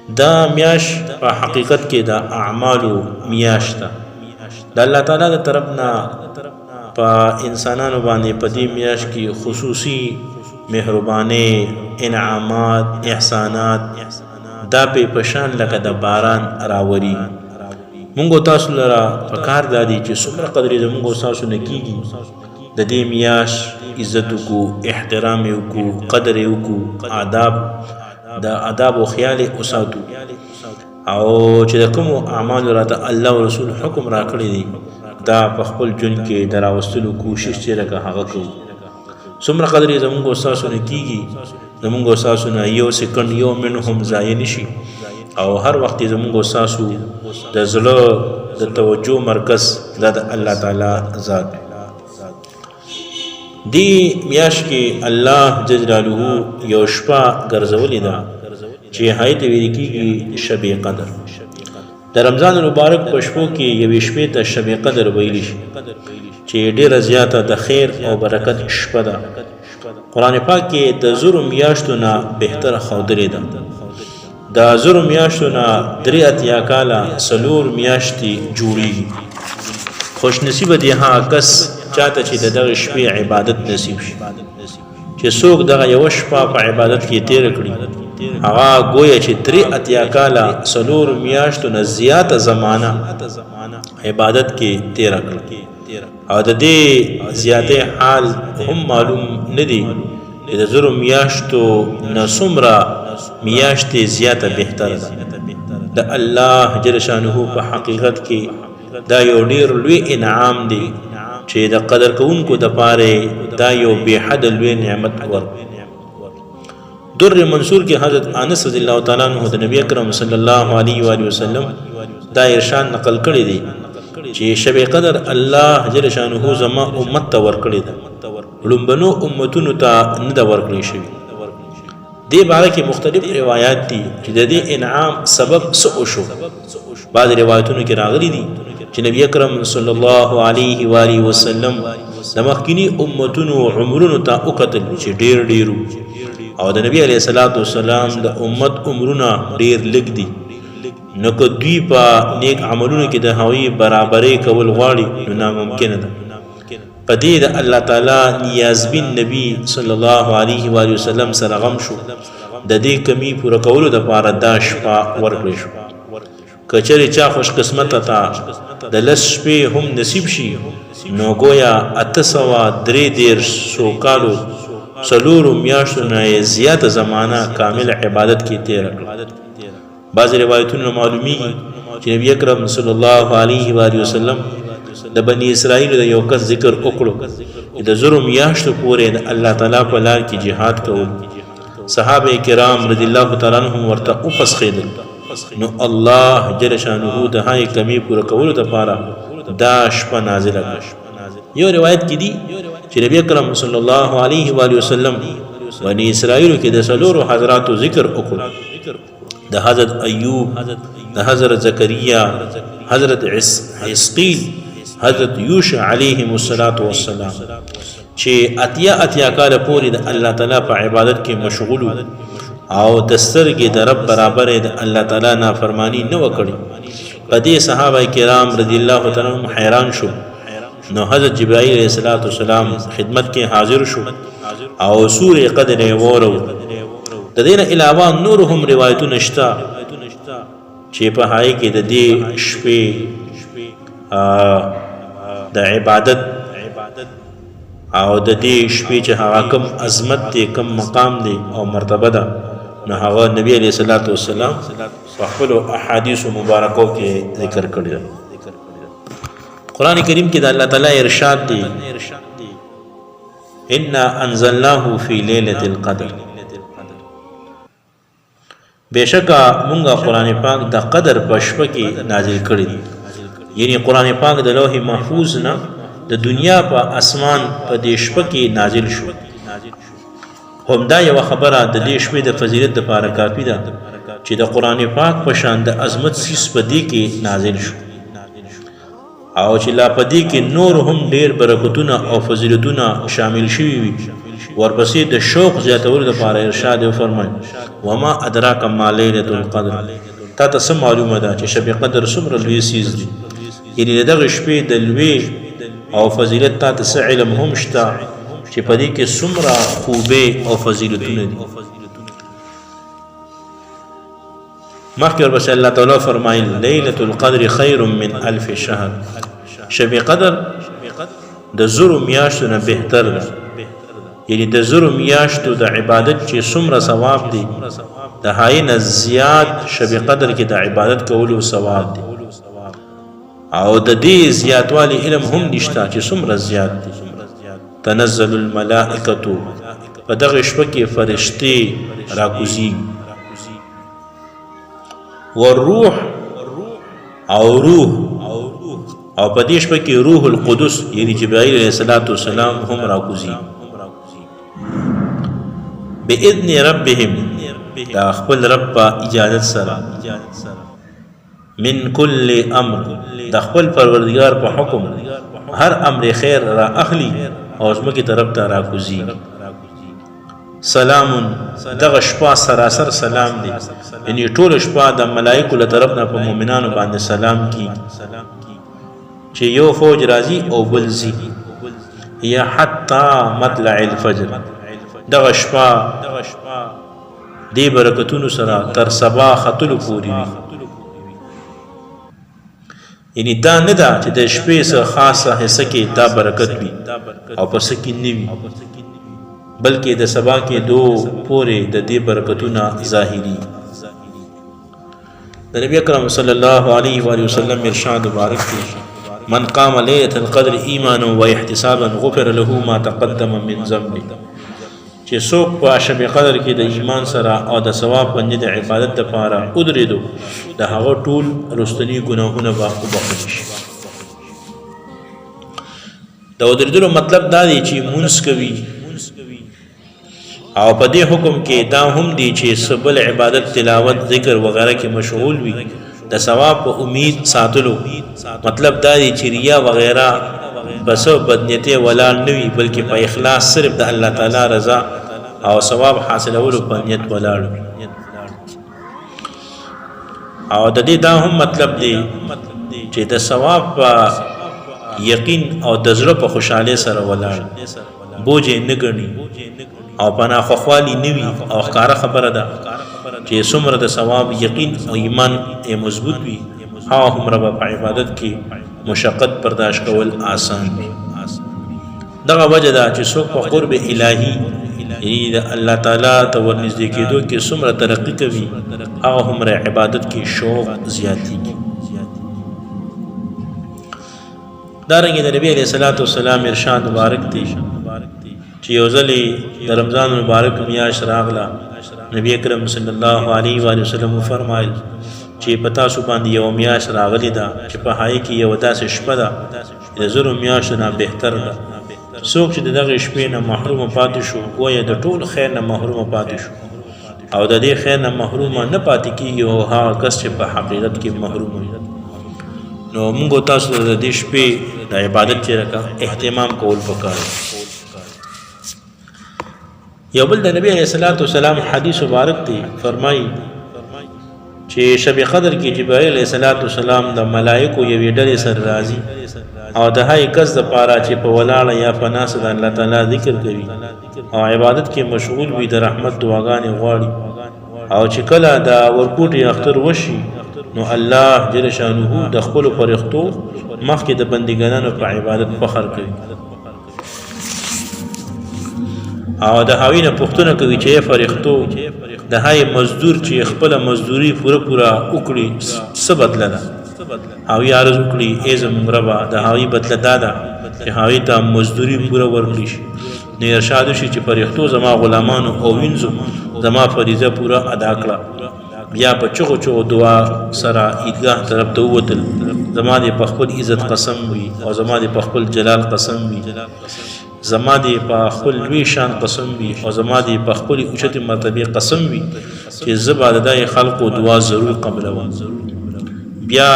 دا میاش په حقیقت کې دا اعمالو میاش ده د الله تعالی د طرفنا په انسانانو باندې په دې میاش کې خصوصي مهرباني انعامات احسانات دا په پشان لکه د باران راوري. مونږ تاسو لرا په کار دادی چې څومره قدرې زمونږ تاسو نه کیږي د دې میاش عزت کو احترام کو قدر کو آداب د آداب او خیال اوساتو او چې د کوم اعمال راته الله او رسول حکم را کړی دي دا په خپل جون کې دراوستلو کوشش چې لکه هغه کوو. څومره قدرې زمونږ تاسو نه کیږي زمونږ تاسو نه یو سکند یو منټ هم ضایع نشي او هر وخت زمونږ تاسو د زړه د توجه مرکز د الله تعالی ذات دی. میاش کې الله جل جلاله یو شپه ګرځولې ده چې هایت ویل کېږي شب قدر. د رمضان مبارک په شپو کې یو شپه ته شب قدر ویل شي چې ډیره زیاته د خیر او برکت شپه ده. قرآن پاک کې د زرو میاشتو نه بهتره ښودلې ده. د زرو میاشتو نه 83 کاله 4 میاشتې جوړېږي. خوش نصیب دی هغه کس چاته چې د دغه شپې عبادت نصیب شي چې څوک دغه یو شپه په عبادت کې تیر کړي هغه گویا چې 83 کاله 4 میاشتو نه زیاته زمانہ عبادت کې تیر کړي او د دې زیاته حال هم معلوم ندي چې د زرو میاشتو نه څومره میاشتې زیاته بهتره ده. د الله جل شانه په حقیقت کې دا یو ډیر لوی انعام دی چې د قدر کوونکو د پاره دا یو به حد لوی نعمت ورکړي. در منصور کې حضرت انس رضی الله تعالی عنہ د نبی اکرم صلی الله علیه و آله وسلم دا ارشاد نقل کړی دی چې شب قدر الله جل شانه زما امت ته ورکړي ده لومبنو امتونو ته نه دا ورکړي شوی. دې باره کې مختلف روایت دي چې د دې انعام سبب څه شو. بعض روایتونو کې راغلي دي چې نبی اکرم صلی الله علیه و آله وسلم د مخکینی امتونو عمرونو ته وکتل چې ډیر ډیرو او د نبی علیه الصلاۃ والسلام د امت عمرونه ډیر لږ دي نو که دوی په نیک عملونو کې د هغوی برابرۍ کول غواړي نو ناممکنه ده. په دې د الله تعالی نیازبین نبی صلی الله علیه و آله وسلم سره غم شو د دې کمی پوره کولو دپاره دا شپه ورکړی شو. کچری چا خوش قسمت تا د لس شپې هم نصیب شي نو گویا 833 کالو 4 میاشتو نه زیاته زمانہ کامل عبادت کې تیر کړ. بعض روایتونو معلومیږي چې نبی اکرم صلی الله علیه و آله وسلم د بنی اسرائیل د یو کس ذکر وکړو د زرو میاشتو پورې د الله تعالی په لار کې jihad کول. صحابه کرام رضی الله تعالی عنهم ورته وپسخېدل نو الله جل شانه د هاي کمی پوره کولو لپاره دا شپه نازله کړه. یو روایت کې دي چې نبی اکرم صلی الله علیه و آله وسلم بنی اسرائیل کې د څلورو حضراتو ذکر وکړو د حضرت ایوب د حضرت زکریا حضرت حزقیل حضرت یوشع علیهم السلام چې اتیا کال پورې د الله تعالی په عبادت کې مشغول او د سترګې د رب برابر د الله تعالی نافرمانی نه وکړي. په دې صحابه کرام رضی الله تعالی عنهم حیران شو. نو حضرت جبرائیل علیہ السلام خدمت کې حاضر شو او سورې قدر یې وورو. د دې نه علاوه نور هم روایتونه شته چې په هغې کې د دې شپې د عبادت او د دې شپې چې هغه کم عظمت دی کم مقام دی او مرتبه ده نو هغه نبی علیہ الصلوۃ والسلام په خپل احادیث مبارکو کې ذکر کړی ده. قرآن کریم کې د الله تعالی ارشاد دی انا انزلناه فی لیلة القدر. بشکا مونږه قرآن پاک د قدر په شپه کې نازل کړی دی. یعنی قرآن پاک د لوح محفوظ نه د دنیا په اسمان په دې شپه کې نازل شو. همدا یو خبره د دې شپې د فضیلت لپاره کافی ده چې د قرآن پاک په شان د عظمت سیس په دې کې نازل شو او چې لا په دې کې نور هم ډېر برکتونه او فضیلتونه شامل شوي وي ورپسې د شوق زیاتولو لپاره ارشاد فرمایي وما ادراک ما لیلۃ القدر تا ته څه معلومه ده چې شب قدر څومره لوی سیز دی یعنی دغه شپې د لوی او فضیلت تا ته څه علم هم شته چې په دې کې څومره خوبې او فضیلتونه دي مخکې ورپسې الله تعالی فرمایل لیلۃ القدر خیر من الف شهر شب قدر د زرو میاشتو نه بهتر ده یعنی د زرو میاشتو د عبادت چې څومره ثواب دی د هغې نه زیات شب قدر کې د عبادت کولو ثواب دی او د دې زیاتوالي علم هم نشته چې څومره زیات دی تنزل الملائکة په دغه شپه کې فرشتې راکوزي والروح او روح او په دې شپه کې روح القدس یعنی جبرائیل علیه السلام هم راکوزي باذن ربهم دا خپل رب په اجازت سره من كل امر دا خپل پروردگار په حکم هر امر خیر را اخلي او زمکه طرف ته راکوزي سلام دغه شپه سراسر سلام دی یعنی ټول شپه د ملائکو له طرف نه په مؤمنانو باندې سلام کی چې یو فوج راځي او بلزي یا حتی مطلع الفجر دغه شپه دی برکتونو سره تر سبا ختلو پوری وي یعنی دا نه ده چې د شپې څخه خاصه حصہ کې دا برکت وي او پس کې نه وي بلکې د سبا کې دو پورې د دې برکتونه ظاهري د نبی اکرم صلی الله علیه و وسلم ارشاد مبارک دی من قام ليلة القدر ایمانا و احتسابا غفر له ما تقدم من ذنبه چې څوک په شب قدر کې د ایمان سره او د ثواب باندې د عبادت لپاره ودرېدو د هغه ټول رستنی ګناهونه به وبخښل شي د ودرېدلو مطلب دا دی چې مونږ کوي او په دې حکم کې دا هم دی چې سبل عبادت تلاوت ذکر وغیرہ کې مشغول وي د ثواب په امید ساتلو مطلب دا دی چې ریا وغیرہ بس بدنیته ولا نوي بلکې په اخلاص صرف د الله تعالی رضا او ثواب حاصلولو په نیت ولاړ او د دې دا هم مطلب دی چې د ثواب په یقین او د زړه په خوشاله سره ولاړ بوجه نه ګڼي او پنا خوخوالی نوي او ښکارا خبره ده چې څومره د ثواب یقین او ایمان مضبوط وي هم رب په عبادت کې مشقت برداشت کول آسان وي دغه وجه ده چې څوک په قرب الهي یعنی د الله تعالی ته ورنږدې کېدو کې څومره ترقی کوي هم عبادت کې شوق زیاتېږي دارنګه د نبی علیه السلام ارشاد مبارک دی چې یو ځلې د رمضان مبارک میاشت راغله نبی اکرم صلی الله علیه و وسلم فرمایل چې پتا سو باندې یو میاشت راغلی ده چې په هغې کې یو داسې شپه ده د زرو میاشتو نه بهتر ده څوک چې د دغې شپې نه محروم پاتې شو گویا د ټول خیر نه محروم پاتې شو او د دې خیر نه محروم نه پاتې کېږي او هغه کس چې په حقیقت کې محروم وي نو موږ تاسو د دې شپې د عبادت چې اهتمام کول پکار یو بل د نبی علیہ السلام حدیث مبارک دی فرمایي چې شب قدر کې جبرائیل علیہ السلام د ملائکو یوې ډلې سره راځي او د هغې کس دپاره چې په ولاړه یا په ناسته د الله تعالی ذکر کوي او عبادت کې مشغول وي د رحمت دعاګانې غواړي او چې کله د ورکوټي اختر وشي نو الله جل شانه د خپلو فرښتو مخکې د بندګانو په عبادت فخر کوي او د هغوی نه پوښتنه کوي چې فرښتو د هغې مزدور چې خپله مزدوري پوره وکړي څه بدله ده هغوی عرض وکړي ای زموږ ربه د هغوی بدله دا ده چې هغوی ته مزدوري پوره ورکړي شي نو ارشاد وشي چې فرښتو زما غلامانو او وینځو زما فریضه پوره ادا کړه بیا په چغو چغو دعا سره عیدګاه طرف ته ووتل زما دې په خپل عزت قسم وي او زما دې په خپل جلال قسم وي زما دې په خپل لوی شان قسم وي او زما دې په خپل اوچتې مرتبې قسم وي چې زه به د دغې خلقو دعا ضرور قبلوم بیا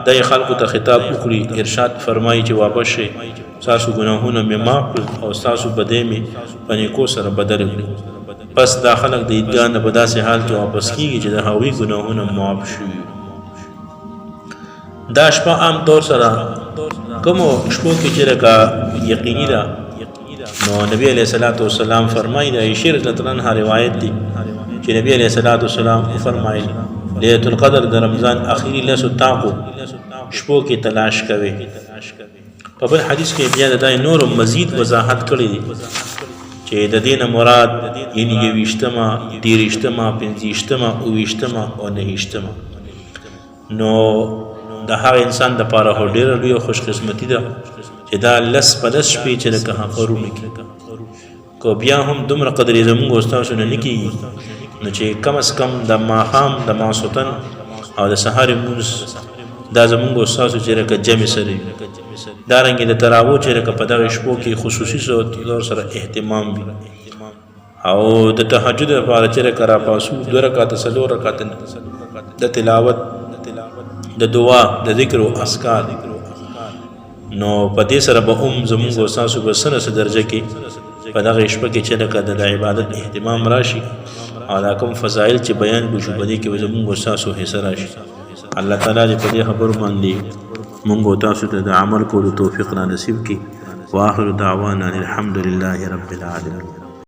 دغې خلقو ته خطاب وکړي ارشاد فرمایي چې واپس شئ تاسو ګناهونه مې معاف کړل او تاسو بدې مې په نیکو سره بدل کړل. پس دا خلک د عیدګاه نه په داسې حال کې واپس کېږي چې د هغوی ګناهونه معاف شوي. دا شپه عام طور سره کومو شپو کې چې لکه یقیني ده، نو نبی علیہ الصلوۃ والسلام فرمایي د عائشہ رضی الله عنها روایت دی چې نبی علیہ الصلوۃ والسلام فرمایي لیلۃ القدر د رمضان اخیری لسو تاقو شپو کې تلاش کوي. په بل حدیث کې بیا د نور مزید وضاحت کړی دی چې د دین مراد یعنی 20مه 30مه 50مه 20مه او 29مه. نو د هغه انسان د پاره ډېره لویه خوش قسمتي ده چې دا لس په لس شپې چې لکه هغه کې کو بیا هم دومره قدرې زمونږ استاسو نه کېږي، نو چې کم از کم د ماښام د ماسوتن او د سهار لمونځ دا زمونږ استاسو چې لکه جمع سره وي. دارنګې د تراویح چې لکه په دغه شپو کې خصوصي طور سره اهتمام وي، او د تهجد لپاره چې لکه راپاسو 2 رکعاته 4 رکعاته د تلاوت د دعا د ذکر او اذکار. نو په دې سره به زمونږ استاسو په سنه درجه کې په دغه شپه کې چې لکه د عبادت اهتمام راشي او دا کوم فضایل چې بیان وشو په دې کې به زمونږ استاسو حصه راشي. الله تعالی دې په دې خبرو باندې مونږ تاسو ته د عمل کولو توفیق را نصیب کړي. واخر دعوانا الحمد لله رب العالمين.